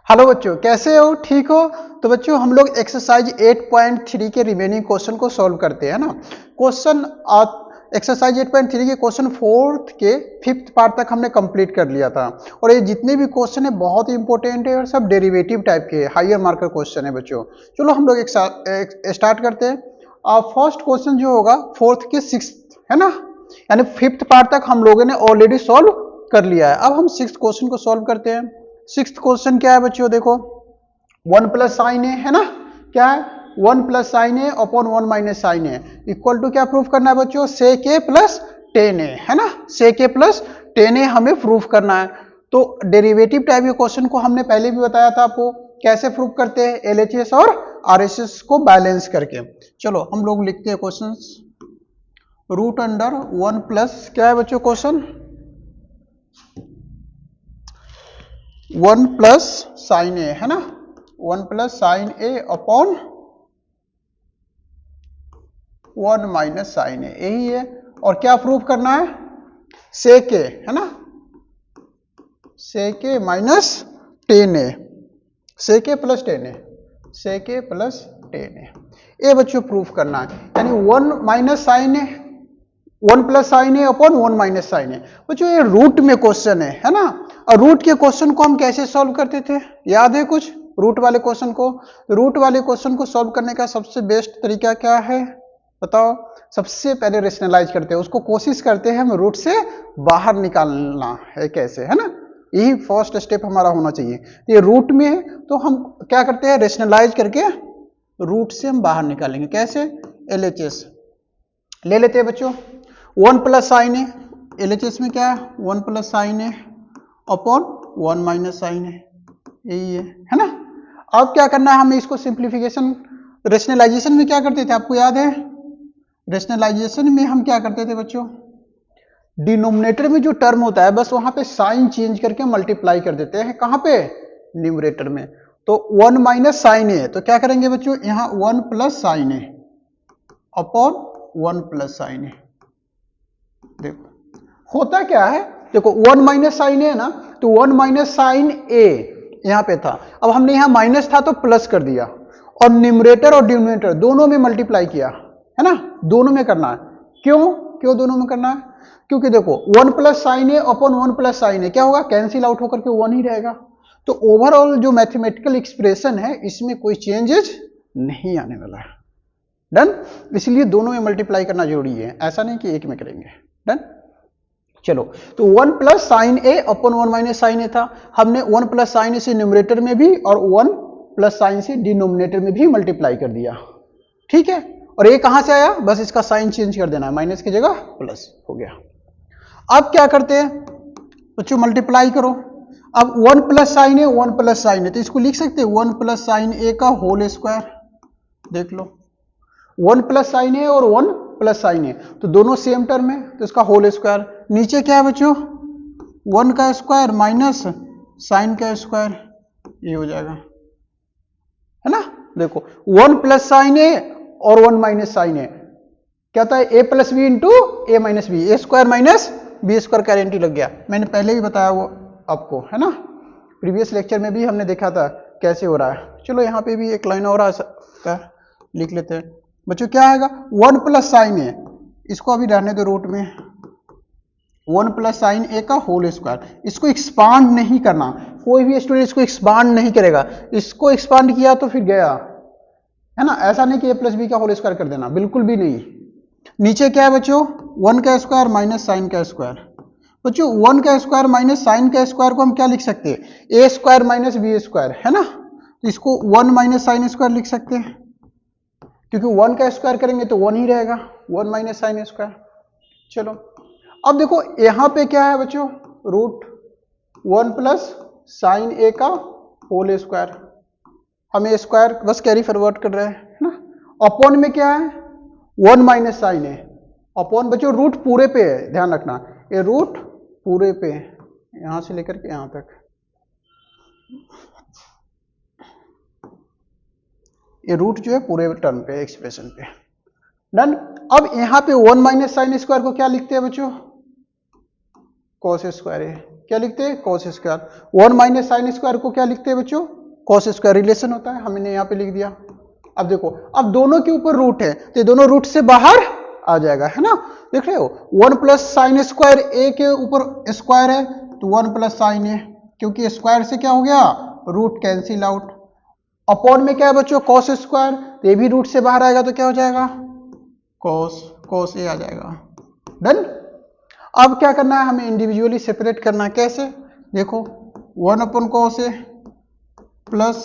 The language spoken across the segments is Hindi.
हेलो बच्चों, कैसे हो? ठीक हो? तो बच्चों हम लोग एक्सरसाइज 8.3 के रिमेनिंग क्वेश्चन को सॉल्व करते हैं ना। क्वेश्चन एक्सरसाइज 8.3 के क्वेश्चन फोर्थ के फिफ्थ पार्ट तक हमने कंप्लीट कर लिया था। और ये जितने भी क्वेश्चन है बहुत ही इंपॉर्टेंट है और सब डेरिवेटिव टाइप के हायर मार्कर क्वेश्चन है बच्चों। चलो हम लोग स्टार्ट करते हैं। फर्स्ट क्वेश्चन जो होगा फोर्थ के सिक्स है ना, यानी फिफ्थ पार्ट तक हम लोगों ने ऑलरेडी सॉल्व कर लिया है। अब हम सिक्स क्वेश्चन को सॉल्व करते हैं। सिक्स्थ क्वेश्चन क्या है बच्चों? देखो 1 प्लस साइन ए है ना, क्या है 1 plus sine A upon 1 minus sine A equal to क्या प्रूफ करना है बच्चों? सेक ए प्लस टेन ए है ना, सेक ए प्लस टेन ए हमें प्रूफ करना है। तो डेरिवेटिव टाइप के क्वेश्चन को हमने पहले भी बताया था आपको कैसे प्रूफ करते हैं, एलएचएस और आरएचएस को बैलेंस करके। चलो हम लोग लिखते हैं क्वेश्चन। रूट अंडर 1 प्लस क्या है बच्चों क्वेश्चन? 1 प्लस साइन ए है ना, 1 plus sine A upon 1 minus sine ए, यही है। और क्या प्रूफ करना है? सेक ए है ना, सेक A minus tan A, sec A plus ten A, sec A plus ten ए, ये बच्चों प्रूफ करना है। यानी 1 minus sine A, 1 plus sine A upon 1 minus sine ए। बच्चों ये रूट में क्वेश्चन है ना। और रूट के क्वेश्चन को हम कैसे सॉल्व करते थे, याद है कुछ? रूट वाले क्वेश्चन को, रूट वाले क्वेश्चन को सॉल्व करने का सबसे बेस्ट तरीका क्या है बताओ? सबसे पहले रेशनलाइज करते हैं उसको, कोशिश करते हैं हम रूट से बाहर निकालना है कैसे, है ना। यही फर्स्ट स्टेप हमारा होना चाहिए। ये रूट में है तो हम क्या करते हैं, रेशनलाइज करके रूट से हम बाहर निकालेंगे। कैसे? एलएचएस ले लेते हैं बच्चों। 1 प्लस साइन ए, एलएचएस में क्या है? 1 plus sine A upon 1 minus sine ए, यही है ना। अब क्या करना है हमें, इसको सिंप्लीफिकेशन, रेशनलाइजेशन में क्या करते थे आपको याद है? रेशनलाइजेशन में हम क्या करते थे बच्चों? डिनोमिनेटर में जो टर्म होता है बस वहां पे साइन चेंज करके मल्टीप्लाई कर देते हैं। कहां पे? न्यूमरेटर में। तो 1 माइनस साइन ए, तो क्या करेंगे बच्चों यहां 1 plus sine A upon 1 plus sine ए। देखो होता क्या है, देखो 1 माइनस साइन ए ना, तो 1 माइनस साइन ए यहां पे था, अब हमने यहां माइनस था तो प्लस कर दिया और न्यूमरेटर और डिनोमिनेटर दोनों में मल्टीप्लाई किया है ना, दोनों में करना है। क्यों दोनों में करना है? क्योंकि देखो 1 plus sine A upon 1 plus sine ए क्या होगा? कैंसिल आउट होकर के 1 ही रहेगा। तो ओवरऑल जो मैथमेटिकल एक्सप्रेशन है इसमें कोई चेंजेस नहीं आने वाला है। डन? इसलिए दोनों में मल्टीप्लाई करना जरूरी है, ऐसा नहीं कि एक में करेंगे। डन? चलो तो 1 plus sine A upon 1 minus sine ए था, हमने 1 प्लस साइन ए से न्यूमरेटर में भी और 1 प्लस साइन से डिनोमिनेटर में भी मल्टीप्लाई कर दिया। ठीक है, और ये कहां से आया? बस इसका साइन चेंज कर देना है, माइनस की जगह प्लस हो गया। अब क्या करते हैं बच्चों? मल्टीप्लाई करो। अब 1 प्लस साइन ए, 1 प्लस साइन ए, तो इसको लिख सकते हैं 1 प्लस साइन ए का होल स्क्वायर। देख लो 1 प्लस साइन ए और 1 प्लस साइन ए, तो दोनों सेम टर्म है तो इसका होल स्क्वायर। नीचे क्या है बच्चों? 1 का स्क्वायर माइनस साइन का स्क्वायर, ये हो जाएगा, है ना। देखो 1 प्लस साइन ए और 1 माइनस साइन ए क्या होता है? ए प्लस बी इंटू ए माइनस बी, ए स्क्वायर माइनस बी स्क्वायर का गारंटी लग गया। मैंने पहले ही बताया वो आपको, है ना, प्रीवियस लेक्चर में भी हमने देखा था कैसे हो रहा है। चलो यहाँ पे भी एक लाइन और आ सकता है, लिख लेते हैं बच्चों। क्या आएगा? 1 प्लस साइन ए, इसको अभी रहने दो रूट में, 1 प्लस साइन ए का होल स्क्वायर। इसको एक्सपांड नहीं करना, कोई भी स्टूडेंट इसको एक्सपांड नहीं करेगा। इसको एक्सपांड किया तो फिर गया, है ना। ऐसा नहीं कि ए प्लस बी का होल स्क्वायर कर देना, बिल्कुल भी नहीं। नीचे क्या है बच्चों? 1 का स्क्वायर माइनस साइन का स्क्वायर। बच्चों 1 का स्क्वायर माइनस साइन का स्क्वायर को हम क्या लिख सकते हैं? ए स्क्वायर माइनस बी स्क्वायर, है ना। तो इसको 1 माइनस साइन स्क्वायर लिख सकते हैं, क्योंकि 1 का स्क्वायर करेंगे तो 1 ही रहेगा, 1 माइनस साइन स्क्वायर। चलो अब देखो यहां पे क्या है बच्चों? रूट 1 प्लस साइन ए का होल स्क्वायर, हमें स्क्वायर बस कैरी फॉरवर्ड कर रहे हैं, है ना। अपॉन में क्या है? 1 माइनस साइन ए अपॉन, बच्चों रूट पूरे पे है, ध्यान रखना, ये रूट पूरे पे है, यहां से लेकर के यहां तक, ये रूट जो है पूरे टर्म पे, एक्सप्रेशन पे। डन? अब यहां पे 1 माइनस साइन स्क्वायर को क्या लिखते हैं बच्चों? कॉस स्क्वायर है। क्या लिखते हैं? Cos square. 1 minus sine square को क्या लिखते हैं बच्चों? कॉस स्क्वायर रिलेशन होता है, हमने यहाँ पे लिख दिया। अब देखो, अब दोनों के ऊपर रूट है तो दोनों रूट से बाहर आ जाएगा, है ना। देख रहे हो, 1 प्लस साइन स्क्वायर ए के ऊपर स्क्वायर है तो 1 प्लस साइन ए, क्योंकि स्क्वायर से क्या हो गया, रूट कैंसिल आउट। अपॉन में क्या है बच्चों, कॉस स्क्वायर, तो ये भी रूट से बाहर आएगा तो क्या हो जाएगा, कॉस ए आ जाएगा। डन। अब क्या करना है, हमें इंडिविजुअली सेपरेट करना है। कैसे, देखो 1 upon cos A plus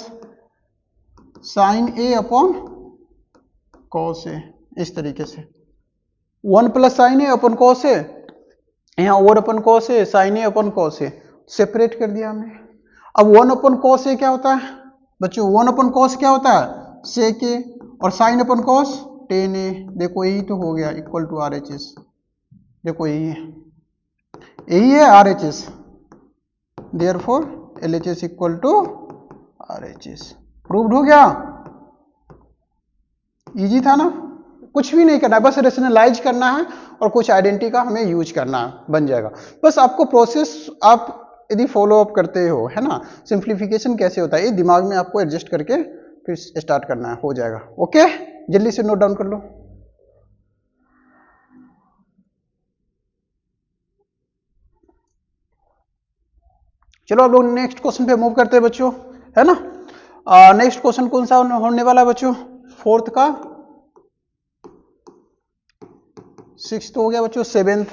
sine A upon cos A, इस तरीके से 1 plus sine A upon cos A, यहाँ 1 upon cos A sine A upon cos A, separate कर दिया हमने। अब 1 अपॉन कॉस ए क्या होता है बच्चों, 1 अपॉन कॉस क्या होता है, सेक ए, और sine upon cos tan A. देखो यही तो हो गया, equal to R H S. देखो यही है R H S, therefore L H S equal to R H S. Proved हो गया, इजी था ना, कुछ भी नहीं करना है, बस रेशनलाइज करना है और कुछ आइडेंटिटी का हमें यूज करना है, बन जाएगा। बस आपको प्रोसेस आप यदि फॉलो अप करते हो, है ना, सिंप्लीफिकेशन कैसे होता है ये दिमाग में आपको एडजस्ट करके फिर स्टार्ट करना है, हो जाएगा। ओके, जल्दी से नोट डाउन कर लो। चलो अब लोग नेक्स्ट क्वेश्चन पे मूव करते हैं बच्चों, है ना। नेक्स्ट क्वेश्चन कौन सा होने वाला है बच्चों, फोर्थ का, सिक्स्थ हो गया बच्चों, सेवेंथ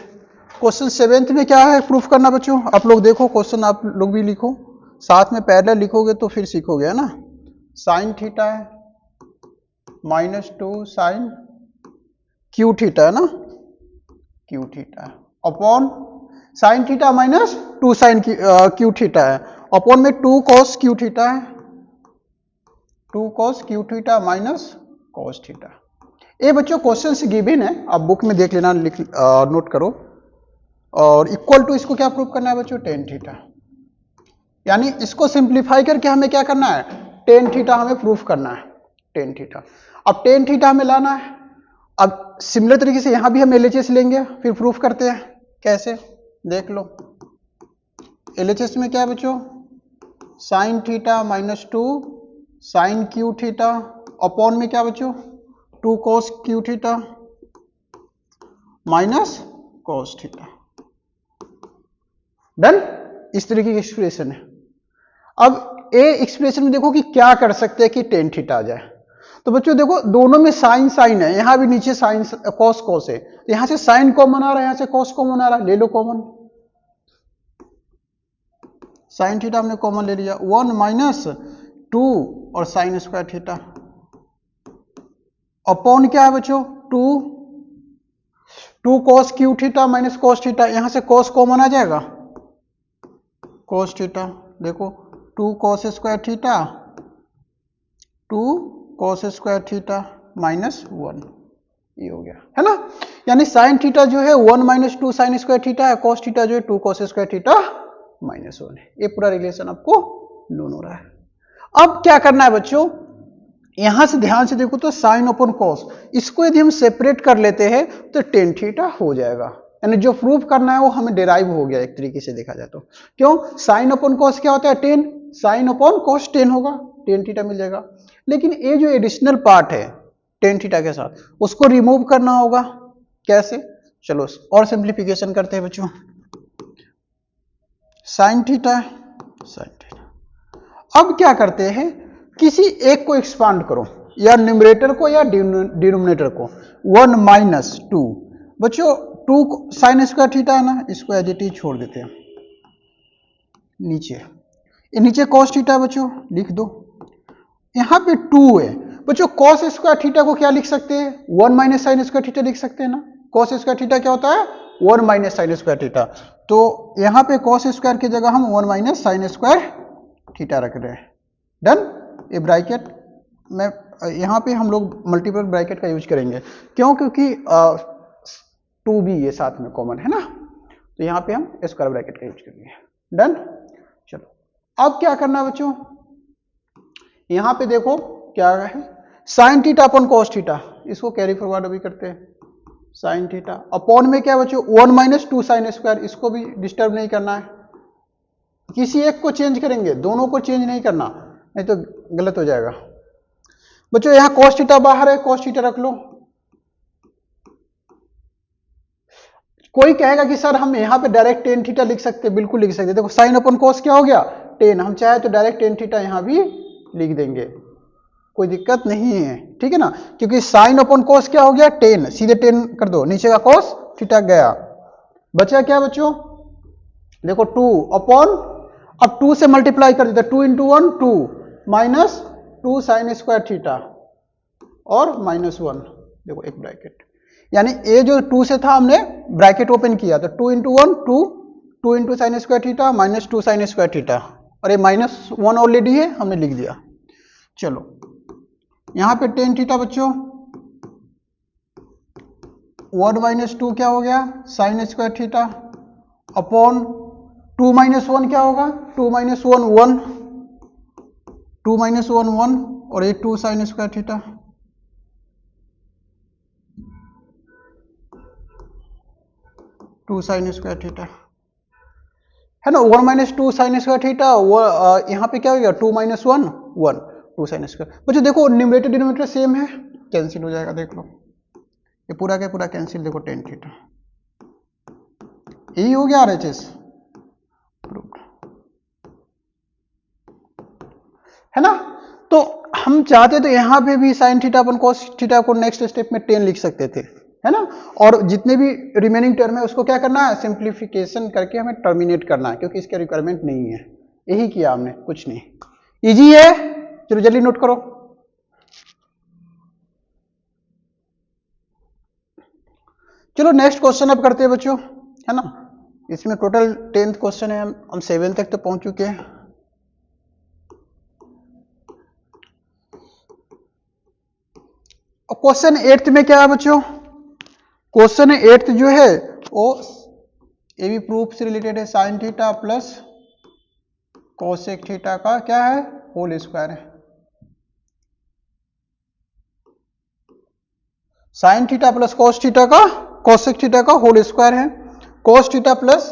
क्वेश्चन। सेवेंथ में क्या है प्रूफ करना बच्चों, आप लोग देखो क्वेश्चन, आप लोग भी लिखो, साथ में पैरेलल लिखोगे तो फिर सीखोगे, है ना। साइन थीटा है -2 साइन क्यू थीटा, है ना, cube theta upon sine theta -2 sine cube theta है, अपॉन में 2 कॉस क्यू थीटा है, 2 cos cube theta minus cos theta. ये बच्चों क्वेश्चन से गिवन है, आप बुक में देख लेना, नोट करो। और इक्वल टू इसको क्या प्रूव करना है बच्चों, टेन थीटा, यानी इसको सिंप्लीफाई करके हमें क्या करना है, टेन थीटा हमें प्रूफ करना है, टेन थीटा। अब टेन थीटा हमें लाना है। अब सिमिलर तरीके से यहां भी हम एलएचएस लेंगे, फिर प्रूफ करते हैं कैसे, देख लो। एलएचएस में क्या है बच्चों, sine theta -2 sine cube theta, upon में क्या बच्चों, 2 cos cube theta minus cos theta. Done. इस तरीके की एक्सप्रेशन है। अब ए एक्सप्रेशन में देखो कि क्या कर सकते हैं कि टेन थीटा आ जाए। तो बच्चों देखो दोनों में साइन साइन है, यहां भी नीचे साइन कॉस कॉस है, यहां से साइन कॉमन आ रहा है, यहां से कॉस कॉमन आ रहा है, ले लो कॉमन। साइन थीटा हमने कॉमन ले लिया, 1 - 2 और साइन स्क्वायर थीटा, अपॉन क्या है बच्चों, 2 cos cube theta minus cos theta, यहां से cos कॉमन आ जाएगा, cos थीटा। देखो 2 cos square theta, 2 cos square theta -1, ये हो गया, है ना। यानी साइन थीटा जो है 1 - 2 साइन स्क्वायर थीटा है, cos थीटा जो है 2 cos स्क्वायर थीटा -1 है। ये पूरा रिलेशन आपको नोन हो रहा है। अब क्या करना है बच्चों, यहां से ध्यान से देखो तो साइन अपॉन कॉस, इसको यदि हम सेपरेट कर लेते हैं तो टेन थीटा हो जाएगा, यानी जो प्रूफ करना है वो हमें डिराइव हो गया एक तरीके से देखा जाए तो। क्यों, साइन अपॉन कॉस क्या होता है, 10, साइन अपॉन कॉस 10 होगा, टेन थीटा मिल जाएगा। लेकिन ये जो एडिशनल पार्ट है टेन थीटा के साथ, उसको रिमूव करना होगा। कैसे, चलो और सिंप्लीफिकेशन करते हैं बच्चों। Sine theta, sine theta. अब क्या करते हैं, किसी एक को एक्सपांड करो, या न्यूमरेटर को या डिनोमिनेटर को, 1 - 2 बच्चों, 2 साइन स्क्वायर थीटा है ना, इसको एज इट इज छोड़ देते हैं नीचे, ये नीचे कॉस थीटा है बच्चों, लिख दो। यहां पे 2 है बच्चों, कॉस स्क्वायर थीटा को क्या लिख सकते हैं, 1 - साइन स्क्वायर थीटा लिख सकते हैं ना। कॉस स्क्वायर थीटा क्या होता है, 1 - साइन स्क्वायर थीटा। तो यहां पे कॉस स्क्वायर की जगह हम 1 - साइन स्क्वायर थीटा रख रहे हैं। डन। ये ब्रैकेट में यहां पे हम लोग मल्टीपल ब्रैकेट का यूज करेंगे, क्यों, क्योंकि 2 भी ये साथ में कॉमन है ना, तो यहां पे हम स्क्वायर ब्रैकेट का यूज करेंगे। डन। चलो अब क्या करना है बच्चों, यहां पे देखो क्या है, sine theta upon cos theta, इसको कैरी फॉरवर्ड भी करते हैं, साइन थीटा अपॉन में क्या बच्चों, 1 - 2 साइन स्क्वायर, इसको भी डिस्टर्ब नहीं करना है, किसी एक को चेंज करेंगे, दोनों को चेंज नहीं करना। नहीं तो गलत हो जाएगा। बच्चों यहाँ cos थीटा बाहर है, cos थीटा रख लो। कोई कहेगा कि सर हम यहाँ पे डायरेक्ट टेन थीटा लिख सकते हैं, बिल्कुल लिख सकते हैं। देखो साइन अपन कॉस क्या हो गया, टेन, हम चाहे तो डायरेक्ट टेन थीटा यहाँ भी लिख देंगे, कोई दिक्कत नहीं है, ठीक है ना, क्योंकि साइन अपन कॉस क्या हो गया, टेन, सीधे टेन कर दो, नीचे का कॉस थीटा गया, बचा क्या बच्चों, देखो टू अपॉन, अब टू से मल्टीप्लाई कर देते, two into one two, minus two sine square theta और माइनस वन, देखो एक ब्रैकेट, यानी ए जो टू से था हमने ब्रैकेट ओपन किया, तो two into one two, two into sine square theta minus two sine square theta, और ये माइनस वन ऑलरेडी है, हमने लिख दिया। चलो यहां पे टेन थीटा बच्चों, वन माइनस टू क्या हो गया, sine square theta, upon two minus one क्या होगा, two minus one one, two minus one one, और ये two sine square theta, two sine square theta, है ना, one minus two sine square theta, यहाँ पे क्या हो गया, two minus one one, two sine square. बच्चों देखो न्यूमरेटर डिनोमिनेटर सेम है, कैंसिल हो जाएगा, देख लो ये पूरा क्या पूरा कैंसिल, देखो टेन थीटा, यही हो गया आरएचएस प्रूव्ड, है ना। तो हम चाहते तो यहाँ पे भी साइन थीटा अपन कॉस थीटा को नेक्स्ट स्टेप में टेन लिख सकते थे, है ना, और जितने भी रिमेनिंग टर्म है उसको क्या करना है, सिंप्लीफिकेशन करके हमें टर्मिनेट करना है, क्योंकि इसके रिक्वायरमेंट नहीं है, यही किया हमने, कुछ नहीं, इजी है। चलो जल्दी नोट करो। चलो नेक्स्ट क्वेश्चन अब करते हैं बच्चों, है ना, इसमें टोटल 10th क्वेश्चन है, हम 7 तक तो पहुंच चुके हैं। क्वेश्चन 8th में क्या है बच्चों, क्वेश्चन 8th जो है वो ये भी प्रूफ से रिलेटेड है, sine theta plus cosec theta का क्या है, होल स्क्वायर है, sine theta plus cos theta का, कोसेक थीटा का होल स्क्वायर है, cos theta plus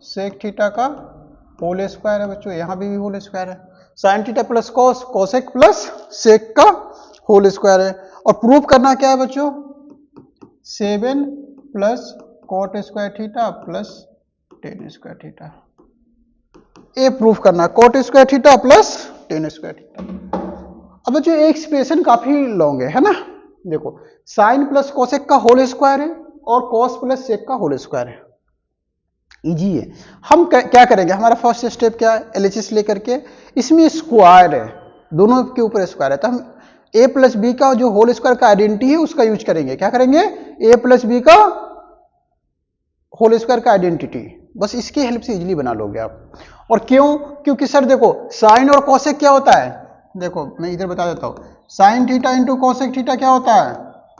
sec theta का होल स्क्वायर है बच्चों, यहां भी होल स्क्वायर है, sine theta plus cos, cosec plus sec का होल स्क्वायर है, और प्रूफ करना क्या है बच्चों, 7 plus cot square theta plus tan square theta, ये प्रूफ करना, cot square theta plus tan square theta. अब बच्चों एक एक्सप्रेशन काफी लॉन्ग है ना, देखो साइन प्लस कोसेक का होल स्क्वायर है और कॉस प्लस सेक का होल स्क्वायर है, इजी है। हम क्या करेंगे, हमारा फर्स्ट स्टेप क्या है, एलएचएस लेकर के, इसमें स्क्वायर है, दोनों के ऊपर स्क्वायर है, तो हम a प्लस बी का जो होल स्क्वायर का आइडेंटिटी है उसका यूज करेंगे, क्या करेंगे, a प्लस बी का होल स्क्वायर का आइडेंटिटी, बस इसकी हेल्प से इजीली बना लोगे आप। और क्यों, क्योंकि सर देखो साइन और कोसेक क्या होता है, देखो मैं इधर बता देता हूं, sign theta into cosec theta क्या होता है,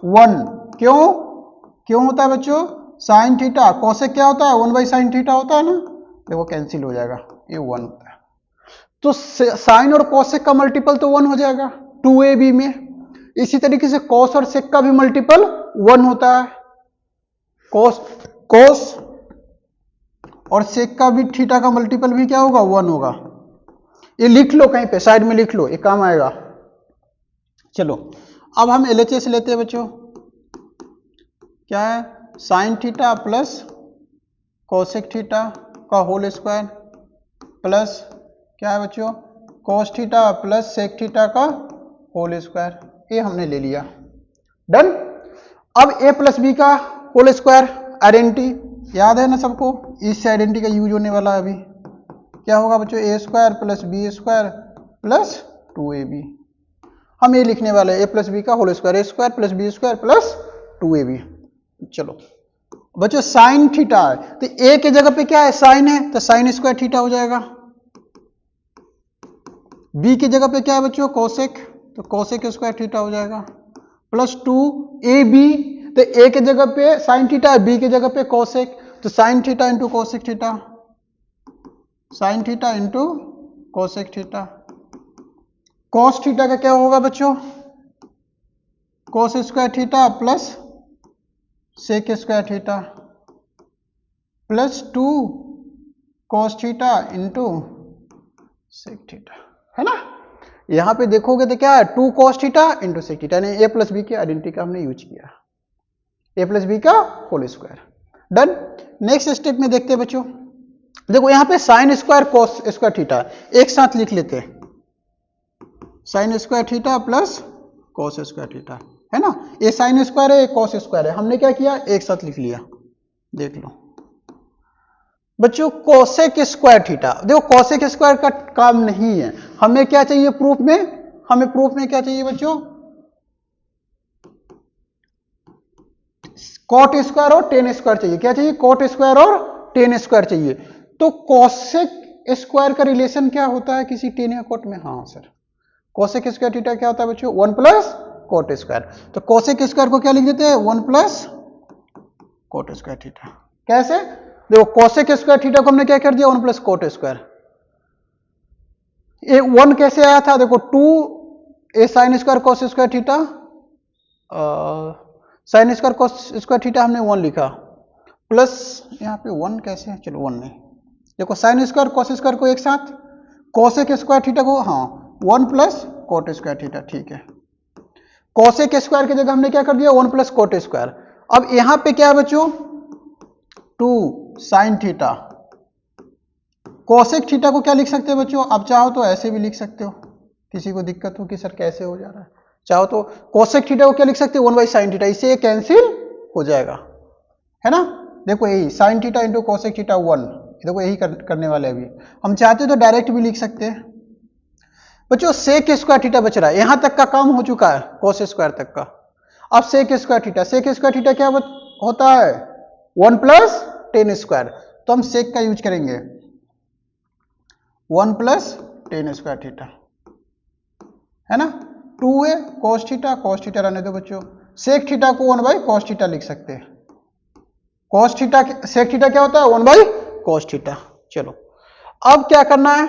वन, क्यों होता है बच्चों, साइन थीटा, कोसेक क्या होता है, वन बाई साइन थीटा होता है ना, देखो कैंसिल हो जाएगा, ये वन होता है, तो साइन और कोसेक का मल्टीपल तो वन हो जाएगा 2ab में, इसी तरीके से कॉस और सेक का भी मल्टीपल वन होता है, कॉस और सेक का भी थीटा का मल्टीपल भी क्या होगा, वन होगा, ये लिख लो कहीं पे साइड में लिख लो, ये काम आएगा। चलो अब हम एलएचएस लेते हैं बच्चों, क्या है, sine theta plus cosec theta का होल स्क्वायर प्लस क्या है बच्चों, cos theta plus sec theta का होल स्क्वायर, ये हमने ले लिया, डन। अब a प्लस बी का होल स्क्वायर आइडेंटिटी याद है ना सबको, इस आइडेंटिटी का यूज होने वाला है अभी, क्या होगा बच्चों, A square plus B square plus 2ab, हम ये लिखने वाले हैं a प्लस बी का whole square, A square plus B square plus 2ab। चलो बच्चों साइन थीटा है तो a के जगह पे क्या है, साइन है, तो साइन स्क्वायर थीटा हो जाएगा, b की जगह पे क्या है बच्चों, कोसेक, तो कोसेक स्क्वायर थीटा हो जाएगा, प्लस 2ab, तो a के जगह पे साइन थीटा है, b की जगह पे कोसेक, तो sine theta into cosec theta, sine theta into cosec theta, cos theta का क्या होगा बच्चों, cos square theta plus sec square theta plus 2 cos theta into sec theta, है ना। यहां पे देखोगे तो क्या है, 2 cos theta into sec theta, यानी ए प्लस बी की आइडेंटिटी का हमने यूज किया, ए प्लस बी का whole square. Done. Next step में देखते हैं बच्चों, देखो यहां पे sine square cos square theta एक साथ लिख लेते हैं, sine square theta plus cos square theta, है ना। ये साइन स्क्वायर है, ये कॉस स्क्वायर है, हमने क्या किया, एक साथ लिख लिया। देख लो बच्चों, कोसेक स्क्वायर थीटा, देखो कोसेक स्क्वायर का काम नहीं है, हमें क्या चाहिए प्रूफ में, हमें प्रूफ में क्या चाहिए बच्चों, कॉट स्क्वायर और टेन स्क्वायर चाहिए। क्या चाहिए, कॉट स्क्वायर और टेन स्क्वायर चाहिए। तो कोसेक स्क्वायर का रिलेशन क्या होता है किसी टेन या कॉट में, हाँ सर, कोसेक स्क्वायर थीटा क्या होता है बच्चों, 1 प्लस कॉट स्क्वायर। तो कोसेक स्क्वायर को क्या लिख देते हैं, 1 प्लस कॉट स्क्वायर थीटा। कैसे, देखो कोसेक स्क्वायर थीटा को हमने क्या कर दिया, 1 प्लस कॉट स्क्वायर। ये 1 कैसे आया था, देखो 2 A sine square cos square theta, sine square cos square theta हमने 1 लिखा, प्लस यहाँ पे 1 कैसे है, चलो 1 नहीं, देखो साइन स्क्वायर कॉस स्क्वायर को एक साथ, कोसेक स्क्वायर थीटा को, हाँ 1 प्लस कॉट स्क्वायर थीटा, ठीक है। कोसेक स्क्वायर की जगह हमने क्या कर दिया, 1 प्लस कॉट स्क्वायर। अब यहां पे क्या है बच्चों, 2 साइन थीटा, कोसेक थीटा को क्या लिख सकते हैं बच्चों, आप चाहो तो ऐसे भी लिख सकते हो, किसी को दिक्कत हो कि सर कैसे हो जा रहा है, चाहो तो कोसेक थीटा को क्या लिख सकते हो, 1 बाई साइन थीटा, इससे ये कैंसिल हो जाएगा, है ना। देखो यही sign theta into cosec theta 1, देखो यही करने वाले अभी, हम चाहते तो डायरेक्ट भी लिख सकते हैं बच्चों। सेक स्क्वायर थीटा बच रहा है, यहां तक का काम हो चुका है कोस स्क्वायर तक का। अब sec square theta, sec square theta क्या होता है, 1 प्लस टेन स्क्वायर, तो हम सेक का यूज करेंगे, 1 प्लस टेन स्क्वायर थीटा, है ना। 2 है कॉस थीटा रहने दो बच्चों, सेक थीटा को 1 बाई कॉस थीटा लिख सकते हैं, कॉस थीटा, सेक थीटा क्या होता है, 1 बाई कॉस थीटा। चलो अब क्या करना है,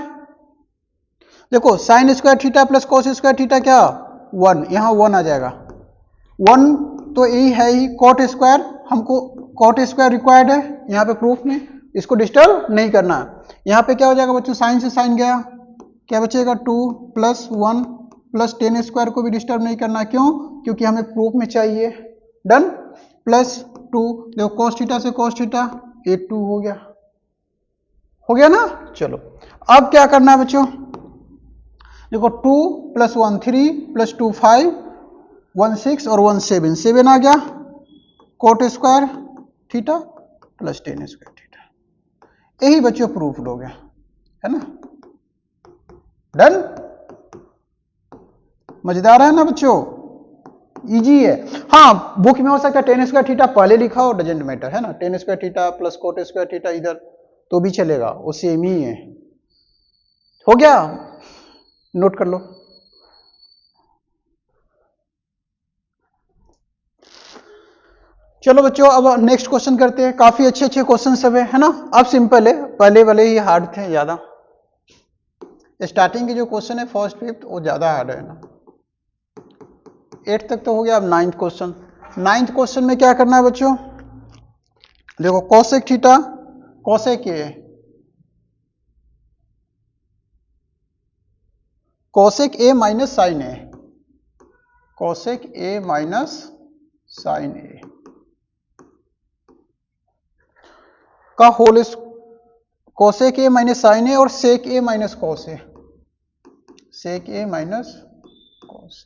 देखो sine square theta plus cos square theta क्या, 1, यहां 1 आ जाएगा, 1 तो यही है ही, कॉट स्क्वायर, हमको कॉट स्क्वायर रिक्वायर्ड है यहाँ पे प्रूफ में, इसको डिस्टर्ब नहीं करना है। यहाँ पे क्या हो जाएगा बच्चों, साइन से साइन गया, क्या बचेगा 2 प्लस 1 प्लस टेन स्क्वायर को भी डिस्टर्ब नहीं करना, क्यों, क्योंकि हमें प्रूफ में चाहिए। डन। प्लस 2, देखो कॉस थीटा से कॉस थीटा, ये 2 हो गया ना। चलो अब क्या करना है बच्चों, देखो 2 प्लस 1 3 प्लस 2 5 1 6 और 1 7, 7 आ गया, coat square theta plus tan square theta, यही बच्चों प्रूफ हो गया, है ना। डन। मजेदार है ना बच्चों, इजी है। हाँ बुक में हो सकता है टेन स्क्वायर थीटा पहले लिखा हो, डजेंट मैटर, है ना, ten square theta plus cot square theta इधर तो भी चलेगा, वो सेम ही है। हो गया, नोट कर लो। चलो बच्चों अब नेक्स्ट क्वेश्चन करते हैं, काफी अच्छे अच्छे क्वेश्चन सब है ना। अब सिंपल है, पहले वाले ही हार्ड थे ज्यादा, स्टार्टिंग के जो क्वेश्चन है फर्स्ट फिफ्थ वो ज्यादा हार्ड है ना, 8 तक तो हो गया। अब 9th क्वेश्चन, 9th क्वेश्चन में क्या करना है बच्चों, देखो cosec theta, cosec A, cosec A minus sine A, cosec A minus sine A का whole, cosec A minus sine A और sec A minus cos A, sec A minus cos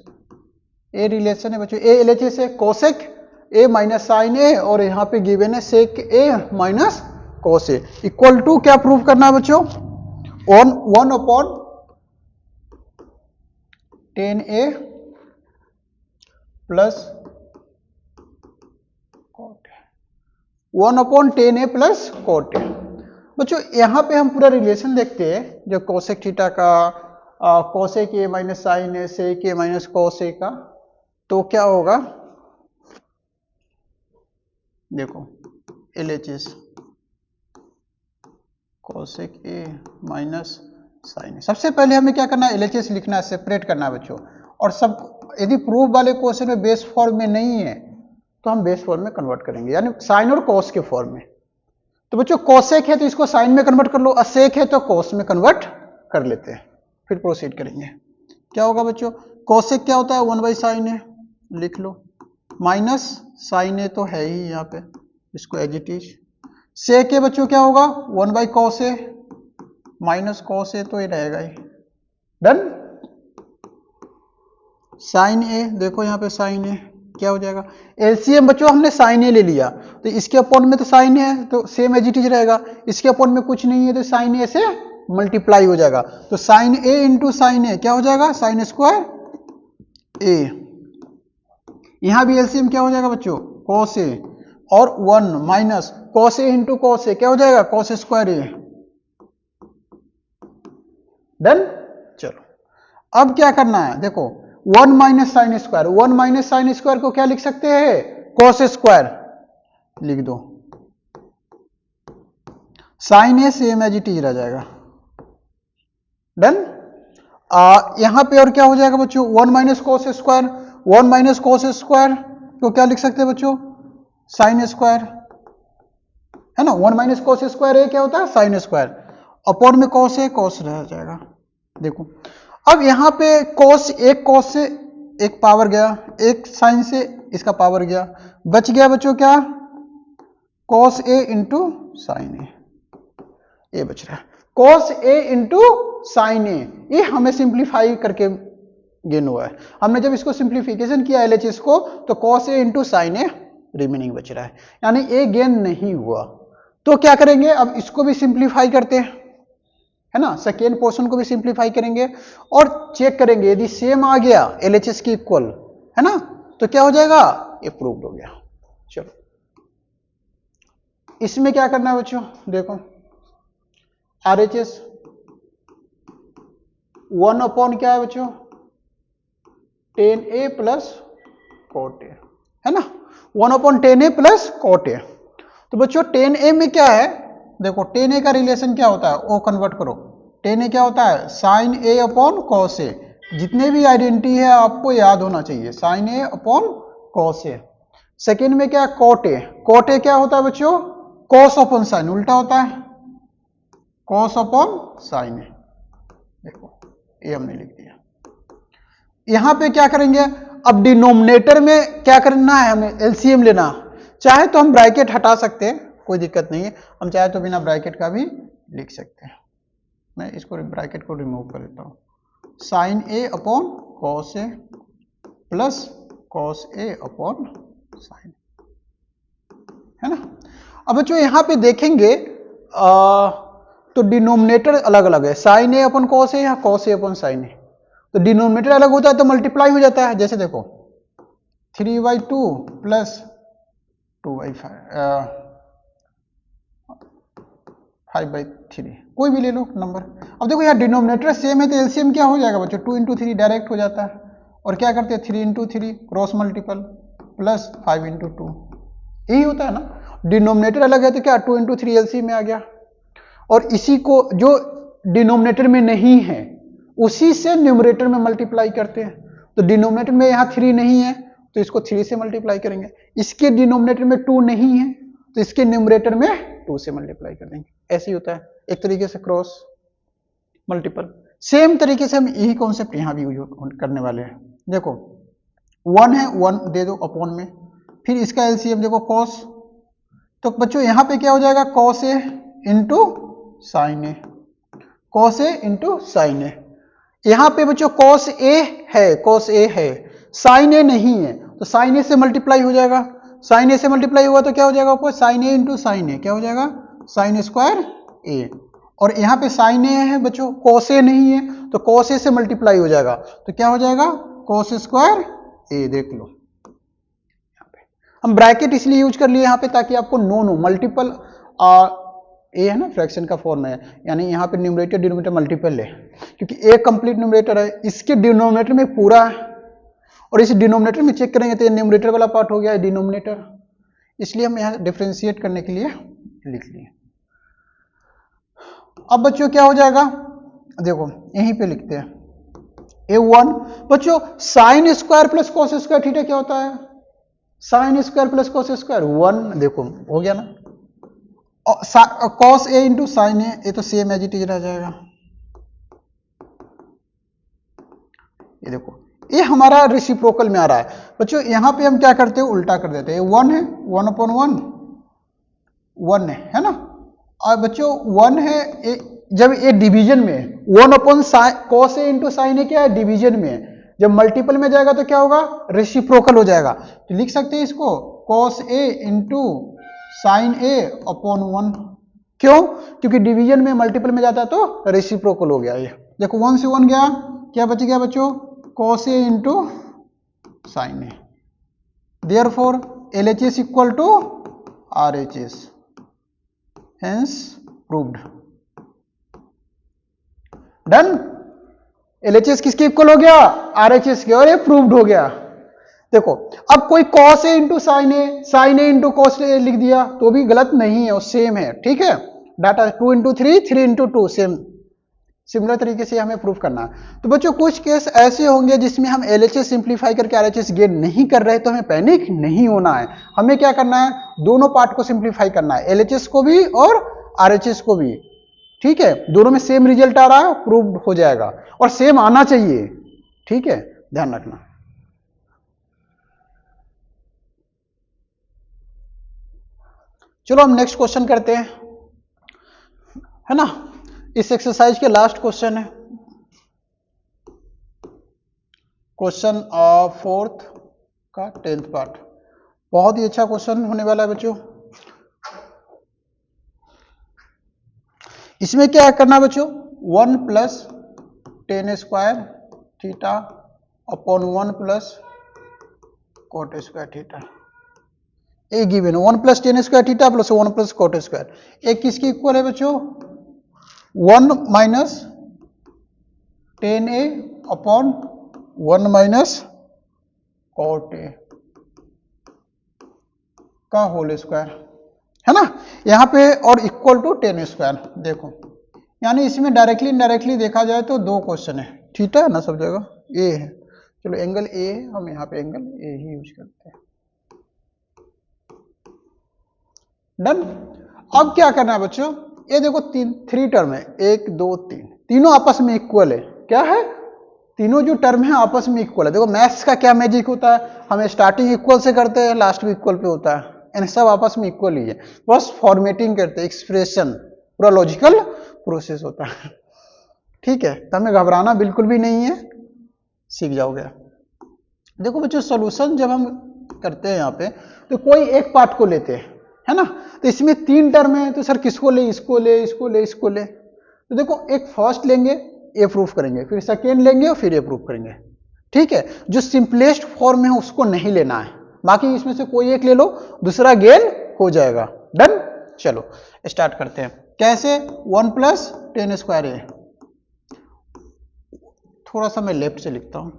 A, relation है बच्चों, ए एलएचएस है, cosec A minus sine A और यहां पे गिवन है sec A minus cos A, equal to क्या प्रूव करना है बच्चों, 1 upon tan A plus 1 upon tan A plus cot A. बच्चों यहां पे हम पूरा रिलेशन देखते हैं, जो कोसेक थीटा का cosec A minus sine A sec A minus cos A का, तो क्या होगा, देखो LHS cosec A minus sine A, सबसे पहले हमें क्या करना है, एलएचएस लिखना है, सेपरेट करना है बच्चों। और सब यदि प्रूफ वाले क्वेश्चन में बेस फॉर्म में नहीं है तो हम बेस फॉर्म में कन्वर्ट करेंगे, यानी साइन और कॉस के फॉर्म में। तो बच्चों कोसेक है तो इसको साइन में कन्वर्ट कर लो, असेक है तो कोस में कन्वर्ट कर लेते हैं, फिर प्रोसीड करेंगे। क्या होगा बच्चों, कोसेक क्या होता है 1 बाई साइन ए, लिख लो, माइनस साइन ए तो है ही यहाँ पे, इसको एज इट इज। सेक है बच्चों क्या होगा 1 by cos A, minus cos A तो ये रहेगा ही, डन। साइन ए देखो यहाँ पे साइन ए क्या हो जाएगा, एलसीएम बच्चों हमने साइन ए ले लिया तो इसके अपॉन में तो साइन है तो सेम एज इट इज रहेगा, इसके अपॉन में कुछ नहीं है तो साइन ए से मल्टीप्लाई हो जाएगा, तो साइन ए इंटू साइन ए क्या हो जाएगा साइन स्क्वायर ए। यहां भी एलसीएम क्या हो जाएगा बच्चों कॉस ए, और 1 minus cos A into cos A क्या हो जाएगा कॉस स्क्वायर ए, डन। चलो अब क्या करना है देखो 1 minus sine square, 1 minus sine square को क्या लिख सकते हैं कॉस स्क्वायर, लिख दो, sine A same as it is रह जाएगा, डन। यहां पे और क्या हो जाएगा बच्चों 1 minus cos square, 1 minus cos square को क्या लिख सकते हैं बच्चों साइन स्क्वायर, है ना, 1 माइनस कॉस स्क्वायर ए क्या होता है साइन स्क्वायर, अपॉन में कॉस है कॉस रह जाएगा। देखो अब यहां पे कॉस से एक पावर गया, एक साइन से इसका पावर गया, बच गया बच्चों क्या कॉस ए इंटू साइन ए, ये बच रहा है कॉस ए इंटू साइन ए, ये हमें सिंप्लीफाई करके गेन हुआ है, हमने जब इसको सिंप्लीफिकेशन किया एलएचएस को तो cos A into sine A remaining बच रहा है, यानी ए गेन नहीं हुआ। तो क्या करेंगे अब इसको भी सिंप्लीफाई करते हैं, है ना, सेकेंड पोर्शन को भी सिंप्लीफाई करेंगे और चेक करेंगे यदि सेम आ गया एलएचएस की इक्वल, है ना, तो क्या हो जाएगा ये प्रूव्ड हो गया। चलो इसमें क्या करना है बच्चों देखो आरएचएस 1 अपॉन क्या है बच्चों 10a प्लस कॉट ए, है ना, 1 अपॉन 10a प्लस कॉट ए। तो बच्चों 10a में क्या है देखो 10a का रिलेशन क्या होता है वो कन्वर्ट करो, 10a क्या होता है sign A upon cos A, जितने भी आइडेंटिटी है आपको याद होना चाहिए sign A upon cos A. Second में क्या कॉट ए क्या होता है बच्चों कॉस अपॉन साइन, उल्टा होता है कॉस अपॉन साइन ए, देखो ये हमने लिख दिया। यहां पे क्या करेंगे अब डिनोमिनेटर में क्या करना है हमें एलसीएम लेना, चाहे तो हम ब्रैकेट हटा सकते हैं कोई दिक्कत नहीं है, हम चाहे तो बिना ब्रैकेट का भी लिख सकते हैं, मैं इसको ब्रैकेट को रिमूव कर देता हूं, sign A upon cos A plus cos A upon sine, है ना। अब बच्चों यहां पे देखेंगे तो डिनोमिनेटर अलग अलग है, sign A upon cos A या कॉस ए अपॉन साइन ए, तो डिनोमिनेटर अलग होता है तो मल्टीप्लाई हो जाता है, जैसे देखो 3/2 प्लस 2/5 5/3 कोई भी ले लो नंबर। अब देखो यार डिनोमिनेटर सेम है तो एलसीएम क्या हो जाएगा बच्चों 2 इंटू 3 डायरेक्ट हो जाता है, और क्या करते हैं 3 into 3 cross multiple plus 5 into 2, यही होता है ना। डिनोमिनेटर अलग है तो क्या 2 इंटू 3 एलसीएम में आ गया, और इसी को जो डिनोमिनेटर में नहीं है उसी से न्यूमरेटर में मल्टीप्लाई करते हैं, तो डिनोमिनेटर में यहाँ 3 नहीं है तो इसको 3 से मल्टीप्लाई करेंगे, इसके डिनोमिनेटर में 2 नहीं है तो इसके न्यूमरेटर में 2 से मल्टीप्लाई कर देंगे, ऐसे ही होता है एक तरीके से क्रॉस मल्टीपल। सेम तरीके से हम यही कॉन्सेप्ट यहाँ भी यूज करने वाले हैं। देखो 1 है 1 दे दो अपॉन में, फिर इसका एलसीएम देखो कॉस, तो बच्चों यहाँ पे क्या हो जाएगा cos A into sine A, cos A into sine ए। यहां पे बच्चों कॉस ए है साइन ए नहीं है तो साइन ए से मल्टीप्लाई हो जाएगा, साइन ए से मल्टीप्लाई हुआ तो क्या हो जाएगा ऊपर साइन ए इंटू साइन ए क्या हो जाएगा साइन स्क्वायर ए, और यहां पे साइन ए है बच्चों कॉस ए नहीं है तो कॉस ए से मल्टीप्लाई हो जाएगा तो क्या हो जाएगा कॉस स्क्वायर ए। देख लो यहाँ पे हम ब्रैकेट इसलिए यूज कर लिए यहाँ पे ताकि आपको नो मल्टीपल ए है ना फ्रैक्शन का फॉर्म है, यानी यहाँ पे न्यूमरेटर डिनोमिनेटर मल्टीपल है, क्योंकि ए कंप्लीट न्यूमरेटर है, इसके डिनोमिनेटर में पूरा है और इस डिनोमिनेटर में चेक करेंगे तो ये न्यूमरेटर वाला पार्ट हो गया है डिनोमिनेटर, इसलिए हम यहाँ डिफरेंशिएट करने के लिए लिख लिए। अब बच्चों क्या हो जाएगा देखो यहीं पे लिखते हैं A1 बच्चों sine square plus cos square theta क्या होता है sine square plus cos square 1, देखो हो गया ना, कॉस ए इंटू साइन ए, ये तो सेम एज इट इज रह जाएगा। ये देखो ये हमारा रेसिप्रोकल में आ रहा है बच्चों। यहां पे हम क्या करते हैं, उल्टा कर देते हैं। वन है, 1/1 1 है ना। और बच्चों 1 है, जब ये डिवीजन में 1/sin cos A into sine ए क्या है, डिवीजन में है। जब मल्टीपल में जाएगा तो क्या होगा, रेसिप्रोकल हो जाएगा। तो लिख सकते हैं इसको cos A into sine A upon 1। क्यों, क्योंकि डिवीजन में मल्टीपल में जाता है तो रेसिप्रोकल हो गया। ये देखो 1 से 1 गया, क्या बच गया बच्चों, cos A into sine A. Therefore LHS equal to RHS, hence proved. Done. LHS किसके इक्वल हो गया, RHS के, और ये प्रूव्ड हो गया। देखो अब कोई cos A into sine A into cos A लिख दिया तो भी गलत नहीं है, वो सेम है। ठीक है, data 2 into 3, 3 into 2 same. Similar तरीके से हमें प्रूफ करना है। तो बच्चों कुछ केस ऐसे होंगे जिसमें हम LHS सिंप्लीफाई करके RHS गेन नहीं कर रहे, तो हमें पैनिक नहीं होना है। हमें क्या करना है, दोनों पार्ट को सिंप्लीफाई करना है, LHS को भी और RHS को भी। ठीक है, दोनों में सेम रिजल्ट आ रहा है, प्रूव हो जाएगा, और सेम आना चाहिए। ठीक है, ध्यान रखना। चलो हम नेक्स्ट क्वेश्चन करते हैं, है ना। इस एक्सरसाइज के लास्ट क्वेश्चन है, क्वेश्चन ऑफ 4th का 10th पार्ट। बहुत ही अच्छा क्वेश्चन होने वाला है बच्चों। इसमें क्या करना है बच्चों, 1 plus tan square theta upon 1 plus cot square theta. ए given 1 plus tan square theta plus 1 plus cot square. एक किसकी इक्वल है बच्चों, 1 minus tan A upon 1 minus cot A का होल स्क्वायर, है ना। यहां पे और इक्वल टू टेन स्क्वायर। देखो यानी इसमें डायरेक्टली इनडायरेक्टली देखा जाए तो दो क्वेश्चन है, थीटा है ना सब जगह, ए है। चलो एंगल ए है, हम यहाँ पे एंगल ए ही यूज करते हैं। डन। अब क्या करना है बच्चों, ये देखो 3 टर्म है, 1 2 3, तीनों आपस में इक्वल है। क्या है, तीनों जो टर्म है आपस में इक्वल है। देखो मैथ्स का क्या मैजिक होता है, हमें स्टार्टिंग इक्वल से करते हैं, लास्ट भी इक्वल पे होता है, इन सब आपस में इक्वल ही है। बस फॉर्मेटिंग करते हैं, एक्सप्रेशन पूरा लॉजिकल प्रोसेस होता है। ठीक है, तो हमें घबराना बिल्कुल भी नहीं है, सीख जाओगे। देखो बच्चों सॉल्यूशन जब हम करते हैं यहाँ पे, तो कोई एक पार्ट को लेते हैं, है ना। तो इसमें 3 टर्म है, तो सर किसको ले, इसको ले, इसको ले, इसको ले। तो देखो एक फर्स्ट लेंगे, ए प्रूफ करेंगे, फिर सेकेंड लेंगे और फिर ए प्रूफ करेंगे। ठीक है, जो सिंपलेस्ट फॉर्म है उसको नहीं लेना है, बाकी इसमें से कोई एक ले लो, दूसरा गेन हो जाएगा। डन। चलो स्टार्ट करते हैं। कैसे, 1 प्लस टेन स्क्वायर ए, थोड़ा सा मैं लेफ्ट से लिखता हूं,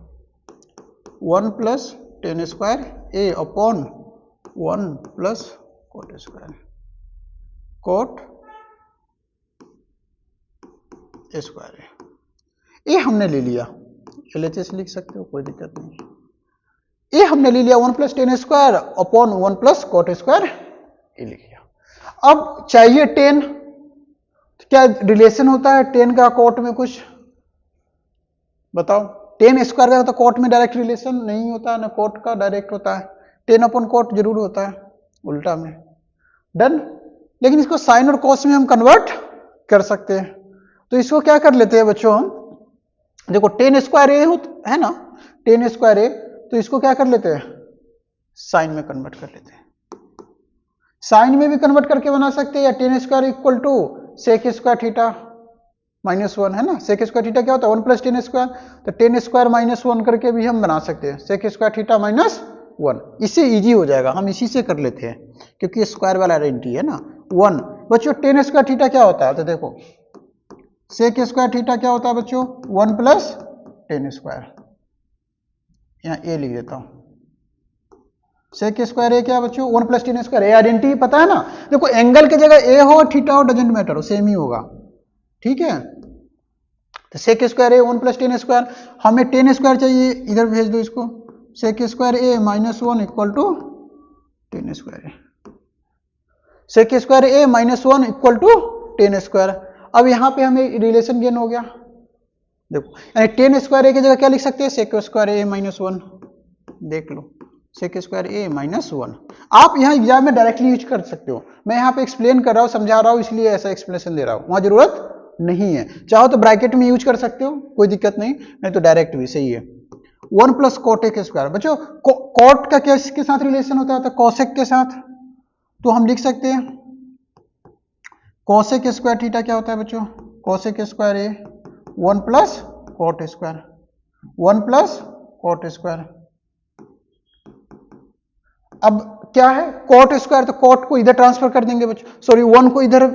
1 plus tan square A upon 1 plus cot square, cot square है। ये हमने ले लिया, LHS लिख सकते हो, कोई दिक्कत नहीं। ये हमने ले लिया 1 plus tan square upon 1 plus cot square, ये लिख लिया। अब चाहिए 10, तो क्या रिलेशन होता है 10 का कोट में, कुछ बताओ। 10 स्क्वायर का तो कोट में डायरेक्ट रिलेशन नहीं होता, ना कोट का डायरेक्ट होता है, 10 अपॉन कोट जरूर होता है उल्टा में। डन। लेकिन इसको साइन और कॉस में हम कन्वर्ट कर सकते हैं, तो इसको क्या कर लेते हैं बच्चों हम, देखो 10 स्क्वायर ए है ना, 10 स्क्वायर ए, तो इसको क्या कर लेते हैं, साइन में कन्वर्ट कर लेते हैं। साइन में भी कन्वर्ट करके बना सकते हैं, या 10 square equal to sec square theta minus 1, है ना। सेक स्क्वायर थीटा क्या होता है, 1 प्लस टेन स्क्वायर, तो 10 स्क्वायर माइनस 1 करके भी हम बना सकते हैं, सेक स्क्वायर थीटा माइनस 1। इससे इजी हो जाएगा, हम इसी से कर लेते हैं क्योंकि स्क्वायर वाला आइडेंटिटी है ना। 1 बच्चों 10 स्क्वायर थीटा क्या होता है, तो देखो सेक स्क्वायर थीटा क्या होता है बच्चों, 1 प्लस टेन स्क्वायर, यहाँ ए लिख देता हूं। सेक स्क्वायर ए क्या बच्चों, 1 प्लस टेन स्क्वायर, ए आइडेंटिटी पता है ना। देखो एंगल की जगह ए हो थीटा हो डजेंट मैटर, हो सेम ही होगा। ठीक है, तो sec square A 1 plus tan square, हमें 10 स्क्वायर चाहिए, इधर भेज दो इसको, sec square A minus 1 equal to 10 square A. Sec square A minus 1 equal to tan square. अब यहाँ पे हमें रिलेशन गेन हो गया, देखो यानी टेन स्क्वायर ए की जगह क्या लिख सकते हैं, सेक स्क्वायर ए माइनस 1, देख लो सेक स्क्वायर ए माइनस 1। आप यहाँ एग्जाम में डायरेक्टली यूज कर सकते हो, मैं यहाँ पे एक्सप्लेन कर रहा हूँ, समझा रहा हूँ, इसलिए ऐसा एक्सप्लेनेशन दे रहा हूँ, वहां जरूरत नहीं है। चाहो तो ब्रैकेट में यूज कर सकते हो, कोई दिक्कत नहीं, नहीं तो डायरेक्ट भी सही है। 1 प्लस कोटेक स्क्वायर, बच्चों कॉट का क्या इसके साथ रिलेशन होता है, तो कोसेक के साथ, तो हम लिख सकते हैं कोसेक स्क्वायर थीटा क्या होता है बच्चों, cosec square A 1 plus cot square, 1 plus cot square. अब क्या है कॉट स्क्वायर, तो कॉट को इधर ट्रांसफर कर देंगे बच्चों, सॉरी 1 को इधर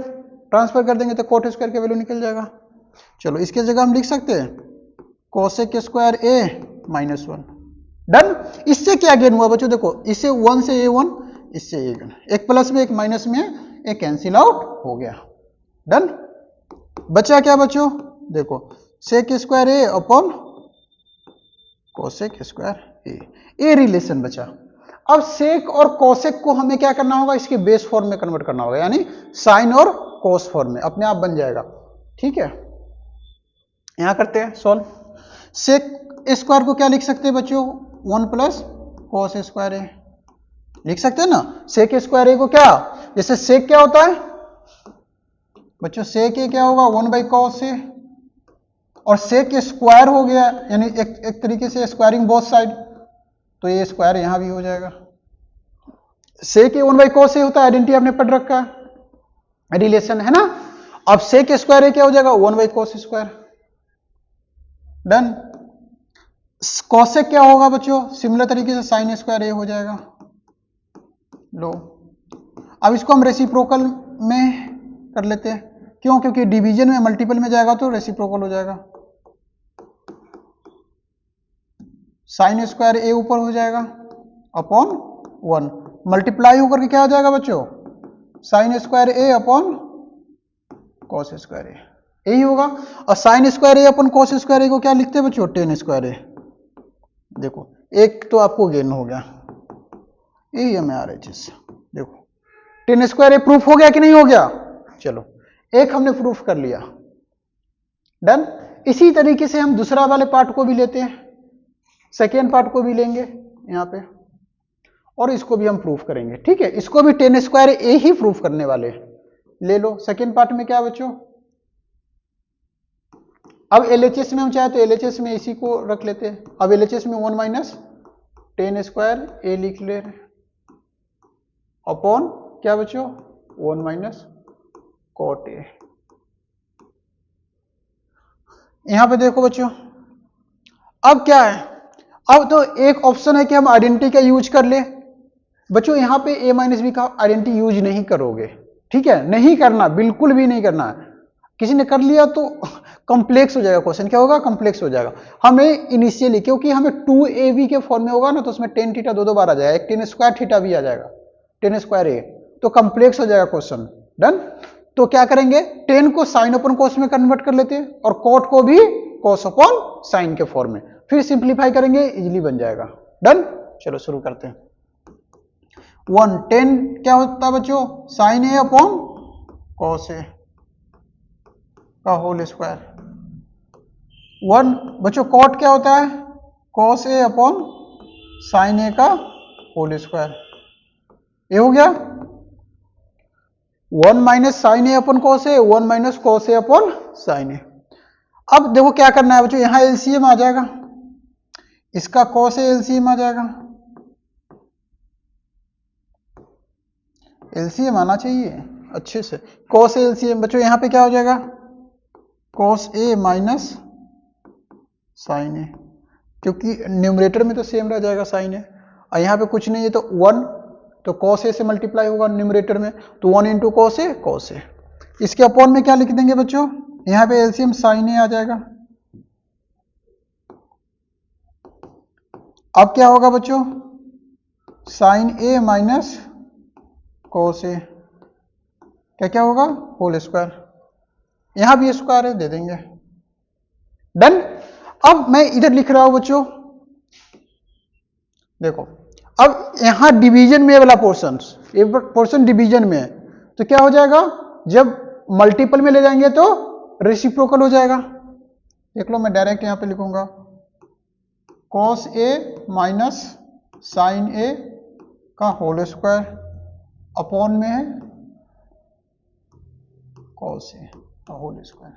ट्रांसफर कर देंगे तो कॉट स्क्वायर की वैल्यू निकल जाएगा। चलो इसके जगह हम लिख सकते हैं cosec square A minus 1। Done. इससे क्या गेन हुआ बच्चों, देखो इससे 1 से ए 1, इससे ए 1, एक प्लस में एक माइनस में एक कैंसिल आउट हो गया। डन। बचा क्या बच्चों, देखो सेक square A upon cosec square a relation बचा। अब सेक और कोसेक को हमें क्या करना होगा, इसके बेस फॉर्म में कन्वर्ट करना होगा, यानी साइन और कोस फॉर्म में, अपने आप बन जाएगा। ठीक है, यहां करते हैं सॉल्व। सेक स्क्वायर को क्या लिख सकते हैं बच्चों, 1 प्लस कोस स्क्वायर ए लिख सकते हैं ना। सेक स्क्वायर ए को क्या, जैसे सेक क्या होता है बच्चों, सेक ए क्या होगा 1 बाई कॉस ए, और सेक स्क्वायर हो गया, यानी एक तरीके से स्क्वायरिंग बोथ साइड, तो ये स्क्वायर यहां भी हो जाएगा। सेक ए 1 बाई कॉस ए होता है, आइडेंटिटी आपने पढ़ रखा है, रिलेशन है ना। अब सेक स्क्वायर ए क्या हो जाएगा 1 by cos square. Done. Cosec क्या होगा बच्चों, सिमिलर तरीके से साइन स्क्वायर ए हो जाएगा। लो अब इसको हम रेसिप्रोकल में कर लेते हैं, क्यों, क्योंकि डिवीजन में मल्टीपल में जाएगा तो रेसिप्रोकल हो जाएगा। साइन स्क्वायर ए ऊपर हो जाएगा अपॉन 1, मल्टीप्लाई होकर के क्या हो जाएगा बच्चों, sign square A upon cos square ए, यही होगा। और sign square A upon cos square ए को क्या लिखते हैं बच्चों, टेन स्क्वायर ए। देखो एक तो आपको गेन हो गया, यही हमें आ रहा है चीज। देखो टेन स्क्वायर ए प्रूफ हो गया कि नहीं हो गया, चलो एक हमने प्रूफ कर लिया। डन। इसी तरीके से हम दूसरा वाले पार्ट को भी लेते हैं, सेकेंड पार्ट को भी लेंगे यहां पे, और इसको भी हम प्रूफ करेंगे। ठीक है, इसको भी टेन स्क्वायर ए ही प्रूफ करने वाले हैं। ले लो सेकेंड पार्ट में क्या बच्चों, अब एलएचएस में हम चाहे तो एलएचएस में इसी को रख लेते हैं। अब एलएचएस में 1 माइनस टेन स्क्वायर ए लिख ले रहे अपॉन क्या बच्चों 1 माइनस कॉट ए। यहां पे देखो बच्चों अब क्या है, अब तो एक ऑप्शन है कि हम आइडेंटिटी का यूज कर ले। बच्चों यहां पे a माइनस बी का आइडेंटिटी यूज नहीं करोगे, ठीक है, नहीं करना, बिल्कुल भी नहीं करना। किसी ने कर लिया तो कॉम्प्लेक्स हो जाएगा क्वेश्चन, क्या होगा कॉम्प्लेक्स हो जाएगा। हमें इनिशियली क्योंकि हमें 2ab के फॉर्म में होगा ना, तो उसमें टेन थीटा दो बार आ जाएगा, एक टेन स्क्वायर थीटा भी आ जाएगा, टेन स्क्वायर ए, तो कॉम्प्लेक्स हो जाएगा क्वेश्चन। डन। तो क्या करेंगे, टेन को साइन अपॉन कॉस में कन्वर्ट कर लेते हैं, और कॉट को भी कॉस अपॉन साइन के फॉर्म में, फिर सिंप्लीफाई करेंगे, इजीली बन जाएगा। डन। चलो शुरू करते हैं। 1 10 क्या होता है बच्चों, sine A upon cos A का होल स्क्वायर। 1 बच्चों कॉट क्या होता है, cos A upon sine A का होल स्क्वायर, ये हो गया। 1 minus sine A upon cos A, 1 minus cos A upon sine ए। अब देखो क्या करना है बच्चों, यहां एलसीएम आ जाएगा, इसका कॉस ए एलसीएम आ जाएगा, एलसीएम आना चाहिए अच्छे से, कॉस ए एलसीएम। बच्चों यहां पे क्या हो जाएगा, कॉस ए माइनस साइन ए, क्योंकि न्यूमरेटर में तो सेम रह जाएगा साइन ए, और यहां पे कुछ नहीं है तो 1, तो कॉस ए से मल्टीप्लाई होगा न्यूमरेटर में, तो 1 into cos A cos A. इसके अपॉन में क्या लिख देंगे बच्चों, यहां पे एलसीएम साइन ए आ जाएगा। अब क्या होगा बच्चों, साइन ए माइनस कॉस ए, क्या क्या होगा होल स्क्वायर, यहां भी स्क्वायर है दे देंगे। डन। अब मैं इधर लिख रहा हूं बच्चों, देखो अब यहां डिवीजन में वाला पोर्शन, ये पोर्शन डिवीजन में है, तो क्या हो जाएगा, जब मल्टीपल में ले जाएंगे तो रेसिप्रोकल हो जाएगा। देख लो, मैं डायरेक्ट यहां पे लिखूंगा cos a minus sine a का होल स्क्वायर अपॉन में है cos a का होल स्क्वायर।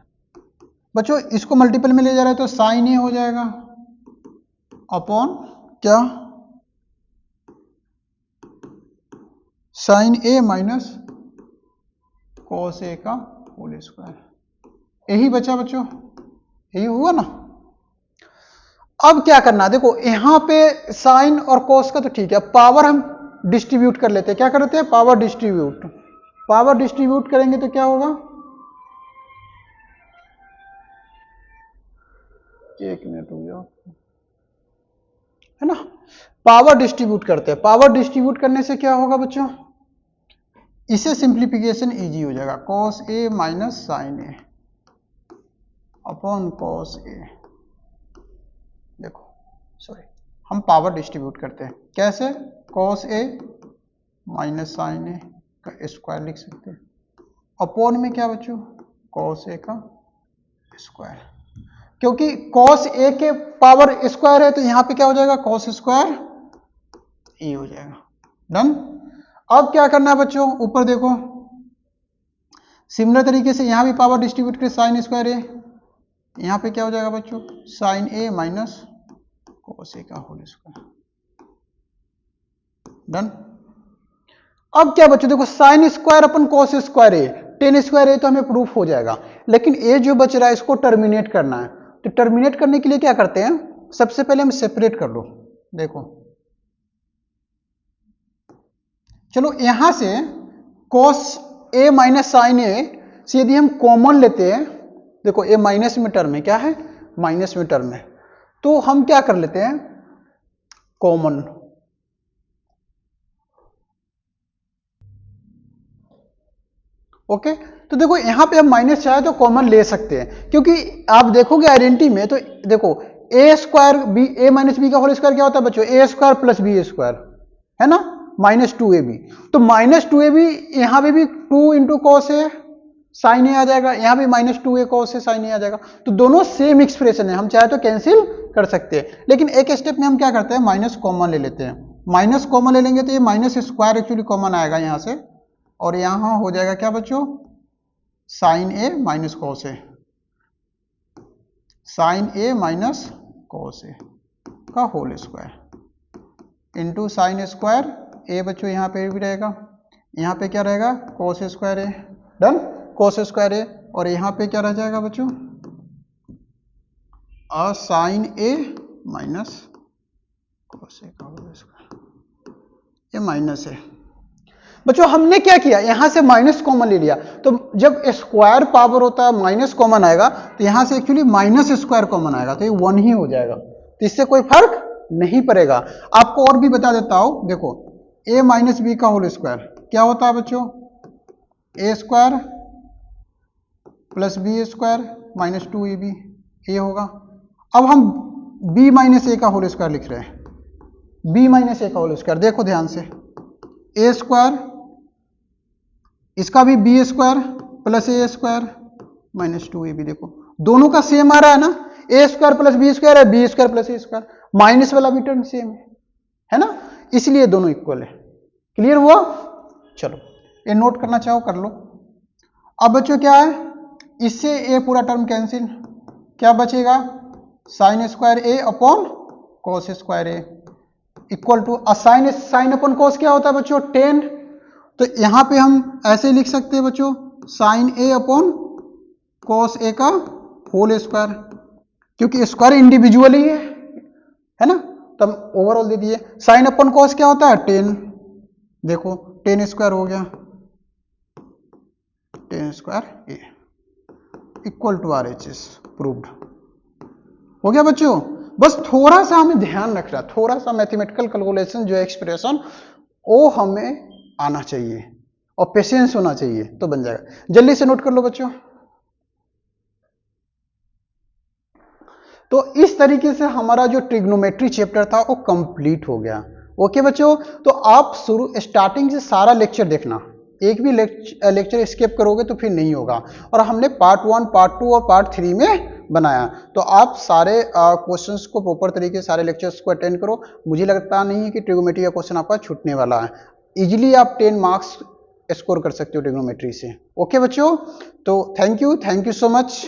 बच्चों इसको मल्टीपल में ले जा रहा है तो साइन a हो जाएगा अपॉन क्या, sine a minus cos a का होल स्क्वायर। यही बचा बच्चों, यही हुआ ना। अब क्या करना, देखो यहां पे साइन और कॉस का तो ठीक है, पावर हम डिस्ट्रीब्यूट कर लेते हैं। क्या करते हैं, पावर डिस्ट्रीब्यूट। पावर डिस्ट्रीब्यूट करेंगे तो क्या होगा, एक मिनट हो गया है ना, पावर डिस्ट्रीब्यूट करते हैं। पावर डिस्ट्रीब्यूट करने से क्या होगा बच्चों, इसे सिंप्लीफिकेशन इजी हो जाएगा, cos a minus sine a upon cos a। देखो सॉरी, हम पावर डिस्ट्रीब्यूट करते हैं कैसे, cos a minus sine a का स्क्वायर लिख सकते हैं अपॉन में क्या बच्चों, cos a का स्क्वायर। क्योंकि cos a के पावर स्क्वायर है तो यहां पे क्या हो जाएगा, cos स्क्वायर a हो जाएगा। डन। अब क्या करना है बच्चों, ऊपर देखो सिमिलर तरीके से यहां भी पावर डिस्ट्रीब्यूट करें, साइन स्क्वायर a, यहां पे क्या हो जाएगा बच्चों, sine a minus cos a का होल स्क्वायर। डन। अब क्या बच्चों, देखो sine square upon cos square a, tan square a तो हमें प्रूफ हो जाएगा, लेकिन a जो बच रहा है इसको टर्मिनेट करना है। तो टर्मिनेट करने के लिए क्या करते हैं, सबसे पहले हम सेपरेट कर लो। देखो चलो यहां से cos a minus sine a से यदि हम कॉमन लेते हैं, देखो a माइनस में टर्म है, क्या है माइनस में टर्म है, तो हम क्या कर लेते हैं कॉमन। ओके, तो देखो यहां पे हम माइनस चाहे तो कॉमन ले सकते हैं, क्योंकि आप देखोगे आइडेंटिटी में तो देखो a square B, a minus B का होल स्क्वायर क्या होता है बच्चों, a square plus B square, है ना, माइनस 2ab। तो माइनस 2ab यहां पे भी 2 इंटू कॉस ए साइन ए आ जाएगा, यहां भी minus 2a cos A sine ए आ जाएगा। तो दोनों सेम एक्सप्रेशन है, हम चाहे तो कैंसिल कर सकते हैं, लेकिन एक स्टेप में हम क्या करते हैं, माइनस कॉमन ले लेते हैं। माइनस कॉमन ले लेंगे तो ये माइनस स्क्वायर एक्चुअली कॉमन आएगा यहां से, और यहां हो जाएगा क्या बच्चों, sine A minus cos A, sine A minus cos A का whole square into sine square A बच्चों, यहां पे भी रहेगा, यहां पे क्या रहेगा cos square A. Done, cos square A, और यहां पे क्या रह जाएगा बच्चों, sine A minus cos A का होल स्क्वायर, ये माइनस है। बच्चों हमने क्या किया, यहां से माइनस कॉमन ले लिया, तो जब स्क्वायर पावर होता है माइनस कॉमन आएगा, तो यहां से एक्चुअली माइनस स्क्वायर कॉमन आएगा, तो ये 1 ही हो जाएगा, तो इससे कोई फर्क नहीं पड़ेगा। आपको और भी बता देता हूं, देखो a माइनस बी का होल स्क्वायर क्या होता है बच्चों, a square plus B square minus 2ab, ये होगा। अब हम b माइनस ए का होल स्क्वायर लिख रहे हैं, b माइनस ए का होल स्क्वायर, देखो ध्यान से, a स्क्वायर, इसका भी बी स्क्वायर प्लस ए स्क्वायर माइनस 2ab, देखो दोनों का सेम आ रहा है ना, ए स्क्वायर प्लस बी स्क्वायर है, बी स्क्वायर प्लस ए स्क्वायर, माइनस वाला भी टर्म सेम है ना, इसलिए दोनों इक्वल है। क्लियर हुआ, चलो ये नोट करना चाहो कर लो। अब बच्चों क्या है, इससे ए पूरा टर्म कैंसिल, क्या बचेगा, sine square A upon cos square A equal to sine, sine upon cos क्या होता है बच्चों 10, तो यहां पे हम ऐसे लिख सकते हैं बच्चों, sine A upon cos A का होल स्क्वायर, क्योंकि स्क्वायर इंडिविजुअली है ना, तो हम ओवरऑल दे दिए। साइन अपॉन कॉस क्या होता है 10, देखो 10 स्क्वायर हो गया, 10 square A equal to RHS proved हो गया बच्चों। बस थोड़ा सा हमें ध्यान रखना, थोड़ा सा मैथमेटिकल कैलकुलेशन जो एक्सप्रेशन वो हमें आना चाहिए और पेशेंस होना चाहिए, तो बन जाएगा। जल्दी से नोट कर लो बच्चों। तो इस तरीके से हमारा जो ट्रिग्नोमेट्री चैप्टर था वो कंप्लीट हो गया। ओके बच्चों, तो आप शुरू स्टार्टिंग से सारा लेक्चर देखना, एक भी लेक्चर स्किप करोगे तो फिर नहीं होगा। और हमने पार्ट 1, पार्ट 2 और पार्ट 3 में बनाया। तो आप सारे क्वेश्चंस को प्रॉपर तरीके सारे लेक्चर्स को अटेंड करो। मुझे लगता नहीं है कि ट्रिग्नोमेट्री का क्वेश्चन आपका छूटने वाला है। इजीली आप 10 मार्क्स स्कोर कर सकते हो ट्रिग्नोमेट्री से। ओके बच्चों, तो थैंक यू सो मच।